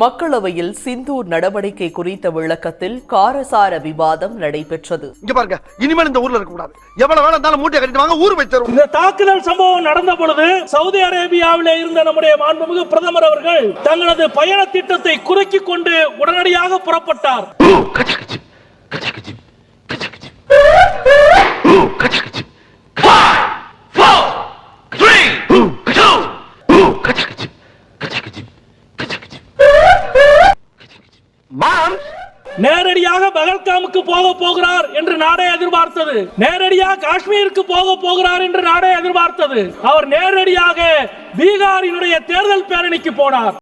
மக்களவையில் சிந்தூர் நடவடிக்கை குறித்த விளக்கத்தில் காரசார விவாதம் நடைபெற்றது. இங்க பாருங்க, இனிமேல் இந்த ஊர்ல இருக்க கூடாது. எவ்வளவு வேணா இருந்தாலும் மூட்டை கட்டிட்டு வாங்க, ஊர் போய் தரும். இந்த தாக்குதல் சம்பவம் நடந்த பொழுது சவுதி அரேபியாவிலே இருந்த நம்முடைய மாண்புமிகு பிரதமர் அவர்கள் தங்களது பயண திட்டத்தை குறுக்கிக் கொண்டு உடனடியாக புறப்பட்டார். நேரடியாக பகல்காமுக்கு போக போகிறார் என்று நாடே எதிர்பார்த்தது. நேரடியாக காஷ்மீருக்கு போக போகிறார் என்று நாடே எதிர்பார்த்தது. அவர் நேரடியாக பீகாரினுடைய தேர்தல் பேரணிக்கு போனார்.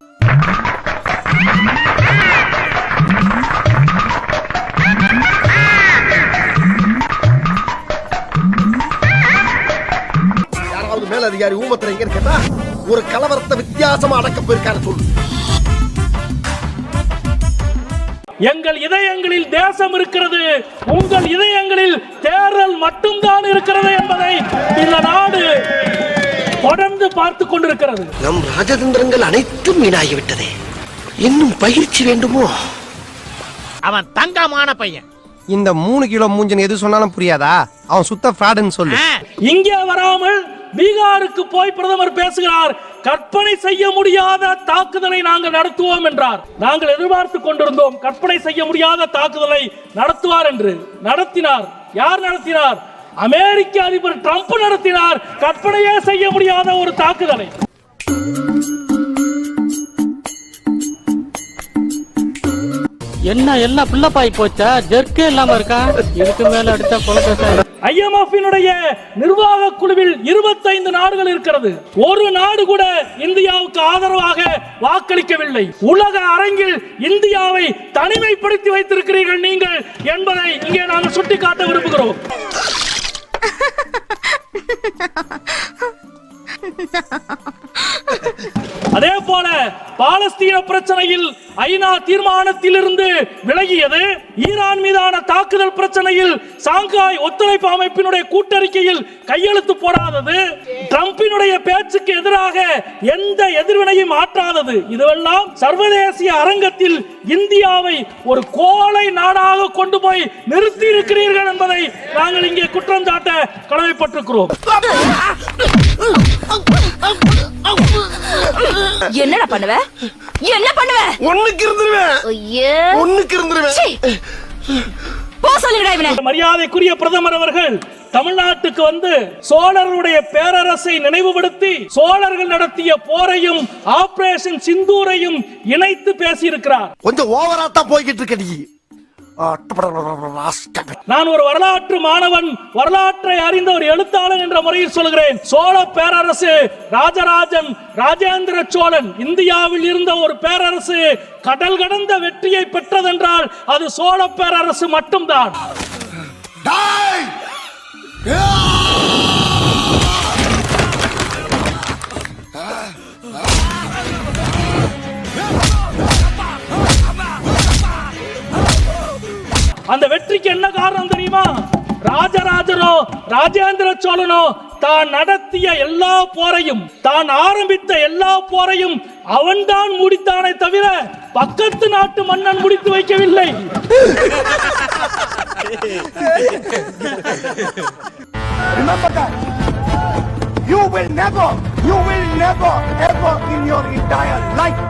யாராவது மேலதிகாரி ஊமத்துல எங்க கேட்டா ஒரு கலவரத்தை வித்தியாசமா அடக்க போயிருக்காரு சொல்லு. எங்கள் இதயங்களில் தேசம் இருக்கிறது, உங்கள் இதயங்களில் தேர்தல் மட்டும்தான் இருக்கிறது என்பதை இந்த நாடு தொடர்ந்து பார்த்துக் கொண்டிருக்கிறது. நம் ராஜதந்திரங்கள் அனைத்தும் வீணாகிவிட்டதே, இன்னும் பயிற்சி வேண்டுமோ? அவன் தங்கமான பையன். இந்த 3 கிலோ மூஞ்சன் எது சொன்னாலும் புரியாதா? அவன் சுத்த ஃப்ராடுன்னு சொல்லு. இங்கே வராமல் பீகாருக்கு போய் பிரதமர் பேசுகிறார். கற்பனை செய்ய முடியாத தாக்குதலை நாங்கள் நடத்துவோம் என்றார். நாங்கள் எதிர்பார்த்து கொண்டிருந்தோம் கற்பனை செய்ய முடியாத தாக்குதலை நடத்துவார் என்று. நடத்தினார். யார் நடத்தினார்? அமெரிக்க அதிபர் ட்ரம்ப் நடத்தினார். கற்பனையே செய்ய முடியாத ஒரு தாக்குதலை. என்ன எல்லாம் பிள்ளப்பாய் போச்சா? ஜெர்க்கே இல்லாம இருக்கா? இதுக்கு மேல அடுத்த கொலை. IMF நிர்வாக குழுவில் 25 நாடுகள் இருக்கிறது. ஒரு நாடு கூட இந்தியாவுக்கு ஆதரவாக வாக்களிக்கவில்லை. உலக அரங்கில் இந்தியாவை தனிமைப்படுத்தி வைத்திருக்கிறீர்கள் நீங்கள் என்பதை இங்கே நாங்கள் சுட்டிக்காட்ட விரும்புகிறோம். அதே போல பாலஸ்தீன பிரச்சனையில் ஐநா தீர்மானத்தில் இருந்து விலகியது. ஈரான் மீதான தாக்குதல் பிரச்சனையில் சாங்காய் ஒத்துழைப்பு அமைப்பினுடைய கூட்டறிக்கையில் கையெழுத்து போடாதது. ட்ரம்பினுடைய பேச்சுக்கு எதிராக எந்த எதிர்வினையும் ஆற்றாதது. இதுவெல்லாம் சர்வதேச அரங்கத்தில் இந்தியாவை ஒரு கோழை நாடாக கொண்டு போய் நிறுத்தி இருக்கிறீர்கள் என்பதை நாங்கள் இங்கே குற்றம் சாட்ட கடமைப்பட்டிருக்கிறோம். என்னடா பண்ணுவ? என்ன பண்ணுவ? ஒண்ணுக்கு இருந்துருவேன். ஐயே, ஒண்ணுக்கு இருந்துருவேன். போ சொல்லுடா இவனை. மரியாதைக்குரிய பிரதமர் அவர்கள் தமிழ்நாட்டுக்கு வந்து சோழர்களுடைய பேரரசை நினைவுபடுத்தி சோழர்கள் நடத்திய போரையும் ஆபரேஷன் சிந்தூரையும் இணைத்து பேசியிருக்கிறார். கொஞ்சம் ஓவராத்தா போய்கிட்டு இருக்க நீ. நான் ஒரு வரலாற்று மாணவன், வரலாற்றை அறிந்த ஒரு எழுத்தாளன் என்ற முறையில் சொல்கிறேன். சோழ பேரரசு, ராஜராஜன், ராஜேந்திர சோழன், இந்தியாவில் இருந்த ஒரு பேரரசு கடல் கடந்த வெற்றியை பெற்றதென்றால் அது சோழ பேரரசு மட்டும்தான். அந்த வெற்றிக்கு என்ன காரணம் தெரியுமா? ராஜராஜனோ ராஜேந்திர சோழனோ தான் நடத்திய எல்லா போரையும், தான் ஆரம்பித்த எல்லா போரையும் அவன்தான் முடித்தானே தவிர பக்கத்து நாட்டு மன்னன் முடித்து வைக்கவில்லை. Remember that. You will never ever in your entire life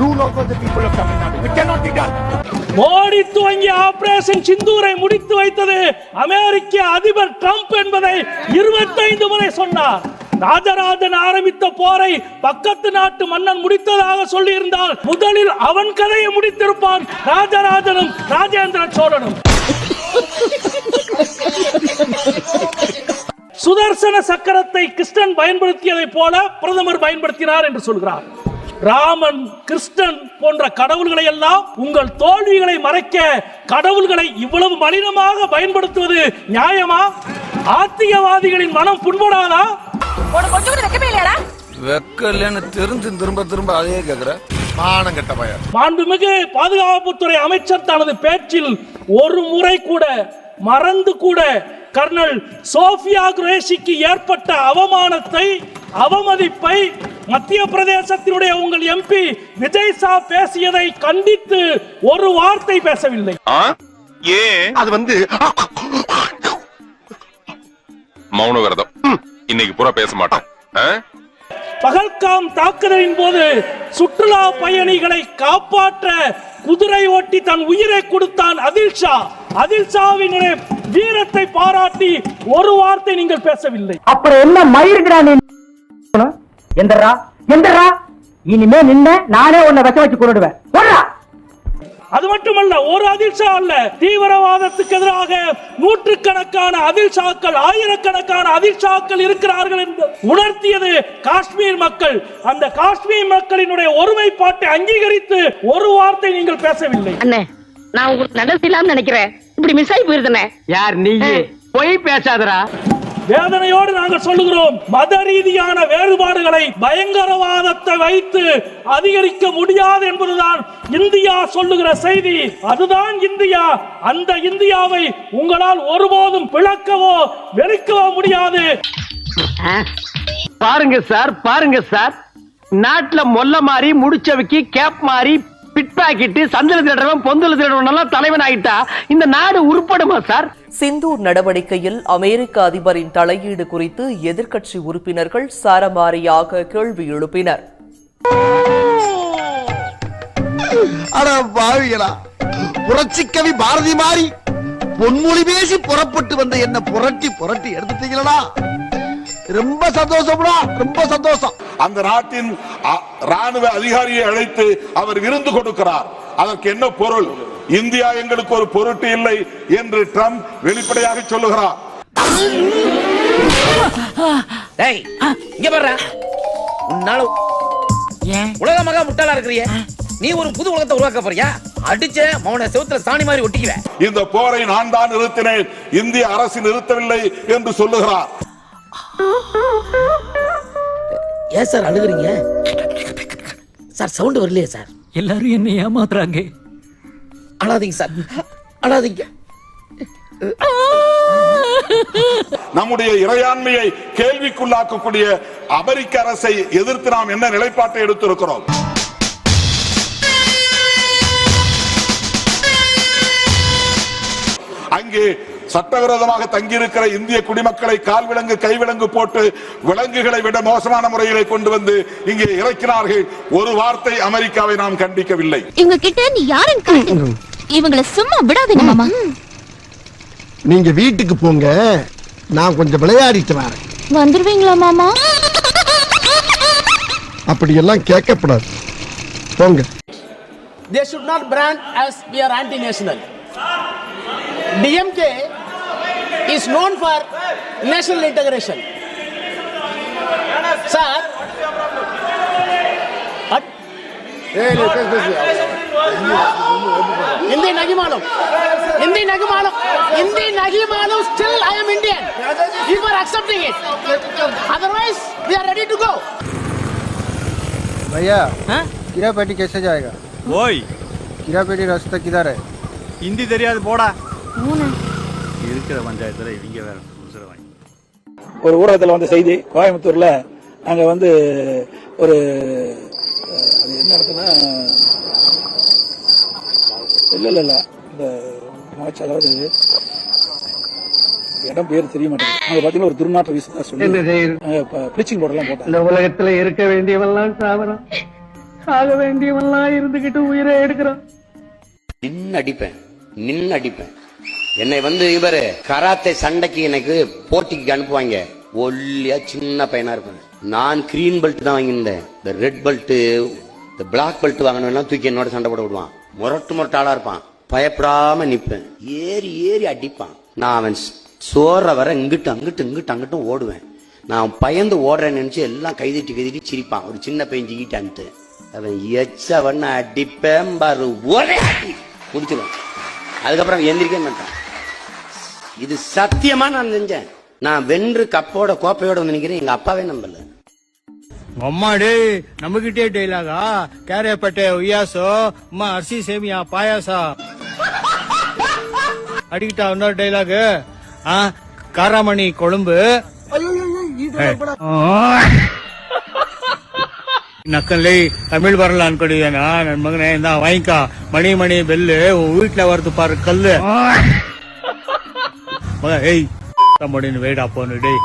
rule over the people of Tamil Nadu. It cannot be done. Modi துவங்கிய ஆபரேஷன் சிந்தூரை முடித்து வைத்தது அமெரிக்க அதிபர் ட்ரம்ப் என்பதை 25 முறை சொன்னார். ராஜராஜன் ஆரம்பித்த போரை பக்கத்து நாட்டு மன்னன் முடித்ததாக சொல்லி இருந்தால் முதலில் அவன் கதையை முடித்திருப்பான் ராஜராஜனும் ராஜேந்திர சோழனும். சுதர்சன சக்கரத்தை கிருஷ்ணன் பயன்படுத்தியதை போல பிரதமர் பயன்படுத்தினார் என்று சொல்கிறார். ராமன், கிருஷ்ணன் போன்ற கடவுள்களை எல்லாம் உங்கள் தோல்விகளை மறைக்க கடவுள்களை இவ்வளவு மலினமாக பயன்படுத்துவது நியாயமா? ஆத்திகவாதிகளின் மனம் புண்படாதா? வெக்கலன்னு திரும்ப திரும்ப அதையே கேக்குற மானம் கெட்ட பையன். மாண்புமிகு பாதுகாப்புத்துறை அமைச்சர் தனது பேச்சில் ஒரு முறை கூட மறந்து கூட கர்னல் சோஃபியா குரேஷிக்கு ஏற்பட்ட அவமானத்தை, அவமதிப்பை மத்திய பிரதேசத்தினுடைய உங்கள் எம்பி விஜய் ஷா பேசியதை கண்டித்து ஒரு வார்த்தை பேசவில்லை. அது வந்து மௌன விரதம். இன்னைக்கு பூரா பேச மாட்டேன். பகல்காம் தாக்குதலின் போது சுற்றுலா பயணிகளை காப்பாற்ற குதிரை ஓட்டி தன் உயிரை கொடுத்தான் ஆதில் ஷா. ஆதில் ஷாவினுடைய வீரத்தை பாராட்டி ஒரு வார்த்தை நீங்கள் பேசவில்லை. அப்புறம் என்ன மயிருக்கிறான்? எந்தரா எந்தரா, இனிமே நின்ன நானே உன்னை வச்சு கொண்டுடுவேன். அது மட்டுமல்ல, ஒரு ஆதில் ஷா அல்ல, தீவிரவாதத்துக்கு எதிராக நூற்றுக்கணக்கான ஆதில் ஷாக்கள், ஆயிரக்கணக்கான ஆதில் ஷாக்கள் இருக்கிறார்கள் என்று உணர்த்தியது காஷ்மீர் மக்கள். அந்த காஷ்மீர் மக்களினுடைய ஒருமைப்பாட்டை அங்கீகரித்து ஒரு வார்த்தை நீங்கள் பேசவில்லை. அண்ணே, நான் உங்களுக்கு நல்லது இல்லாம நினைக்கிறேன். இப்படி மிஸ் ஆகி போயிருந்தேன். யார் நீ? போய் பேசாதடா. வேதனையோடு நாங்கள் சொல்லுகிறோம், மத ரீதியான வேறுபாடுகளை பயங்கரவாதத்தை வைத்து அதிகரிக்க முடியாது என்பதுதான் இந்தியா சொல்லுகிற செய்தி. அதுதான் இந்தியா. அந்த இந்தியாவை உங்களால் ஒருபோதும் பிளக்கவோ வெறுக்கவோ முடியாது. பாருங்க சார், பாருங்க சார், நாட்டுல மொல்ல மாறி, முடிச்சவைக்கு கேப் மாறி, பிட் பாக்கெட், சந்தல திருடவன், பொந்தல திருடவன் தலைவன் ஆயிட்டா இந்த நாடு உருப்படுமா சார்? சிந்தூர் நடவடிக்கையில் அமெரிக்க அதிபரின் தலையீடு குறித்து எதிர்க்கட்சி உறுப்பினர்கள் சரமாரியாக கேள்வி எழுப்பினர். புரட்சிக்கவி பாரதி மாறி பொன்மொழி பேசி புறப்பட்டு வந்த என்ன புரட்டி புரட்டி எடுத்துட்டீங்களா? ரொம்ப சந்தோஷம்டா, ரொம்ப சந்தோஷம். அந்த நாட்டின் ராணுவ அதிகாரியை அழைத்து அவர் விருந்து கொடுக்கிறார். அதற்கு என்ன பொருள்? இந்தியா எங்களுக்கு ஒரு பொருட்டு இல்லை என்று ட்ரம்ப் வெளிப்படையாக சொல்லுகிறார். உலக மகா முட்டாளா இருக்கிறிய நீ ஒரு புது உலகத்தை உருவாக்க போறியா? அடிச்ச மௌன செவுத்துல சாணி மாதிரி ஒட்டிக்குவ. இந்த போரை நான் தான் நிறுத்தினேன், இந்திய அரசு நிறுத்தவில்லை என்று சொல்லுகிறார். ஏன் சார் அழுகுறீங்க சார்? சவுண்ட் வரலையே சார். எல்லாரும் என்ன ஏமாத்துறாங்க. அழாதீங்க சார், அழாதீங்க. நம்முடைய இறையாண்மையை கேள்விக்குள்ளாக்கக்கூடிய அமெரிக்க அரசை எதிர்த்து நாம் என்ன நிலைப்பாட்டை எடுத்திருக்கிறோம்? அங்கே சட்டவிரோதமாக தங்கியிருக்கிற இந்திய குடிமக்களை கால் விலங்கு கைவிலங்கு போட்டு விலங்குகளை விட மோசமான முறையிலே கொண்டு வந்து இங்கே இறக்கினார்கள். ஒரு வார்த்தை அமெரிக்காவை நாம் கண்டிக்கவில்லை. இவங்க கிட்ட நீ யாருன்னு காட்டு. இவங்களை சும்மா விடாதீங்க மாமா. நீங்க வீட்டுக்கு போங்க, நான் கொஞ்சம் விளையாடிட்டு வரேன். வந்துருவீங்களா மாமா? அப்படி எல்லாம் கேட்கப்படாது, போங்க. They should not brand as we are anti-national. DMK is known for national integration. Sir, Hindi nahi malum. Still I am Indian. You are accepting it. Otherwise, we are ready to go. भैया, कीरापेटी कैसे जाएगा? ஓய், कीरापेटी रास्ता किधर है? ஹிந்தி தெரியாது போடா. இருக்கிற பஞ்சாயத்துல இவங்க வேற வாங்கி. ஒரு ஊடகத்தில் வந்த செய்தி, கோயம்புத்தூர்ல அங்க வந்து ஒரு என்ன இடத்துல இல்ல இந்த மாச்சு, அதாவது இடம் பேர் தெரிய மாட்டேங்குது. அங்க பாத்தீங்கன்னா ஒரு துர்நாற்ற வீச சொல்லி பிளீச்சிங் பவுடர் எல்லாம் போட்டாங்க. இந்த உலகத்துல இருக்க வேண்டியவெல்லாம் சாவறான், சாக வேண்டியவெல்லாம் இருந்துகிட்டு உயிரை எடுக்கிறான். நின்னு அடிப்பேன். என்னை வந்து இவரு கராத்தே சண்டைக்கு எனக்கு போட்டிக்கு அனுப்புவாங்க. ஒல்லியா சின்ன பையனா இருப்பேன். நான் கிரீன் பெல்ட் தான் வாங்கியிருந்தேன். இந்த ரெட் பெல்ட், இந்த பிளாக் பெல்ட் வாங்கினா தூக்கி என்னோட சண்டை போட விடுவான். முரட்டு ஆளா இருப்பான். பயப்படாம நிப்பேன். ஏறி அடிப்பான். நான் அவன் சோற வர இங்கிட்டும் ஓடுவேன். நான் பயந்து ஓடுறேன்னு நினைச்சு எல்லாம் கைதிட்டு சிரிப்பான். ஒரு சின்ன பையன் ஜிக்கிட்டான்ட்டு அவன் எச்சவன அடிப்பேன் பாரு, ஒரே அடி குடிச்சிடும். அதுக்கப்புறம் எந்திரிக்க மாட்டான். இது சத்தியமா நான் செஞ்சேன். நான் வென்று கப்போட கோப்பையோட வந்து நிக்கிறேன். எங்க அப்பாவே நம்பல. அம்மாடே நம்மகிட்டே டைலாகா? கேரப்பட்டே உய்யாசோ, அம்மா அரிசி சேமியா பாயாசா. அடிக்கிட்டா இன்னொரு டைலாகு, ಕಾರಾಮಣಿ ಕೊಳಂಬು ನಕ್ಕಲ್ಲಿ ತಮಿಳ್ ಬರಲ್ಲ ಅನ್ಕೊಂಡಿದ್ದಾನ ನನ್ ಮಗನೇ ವಾಯಿಕ ಮಣಿ ಮಣಿ ಬೆಲ್ಲು வீட்டுல வருது பாரு கல்லு மக ஏய் தம்படின்னு வெயிடா போன்னு டேய்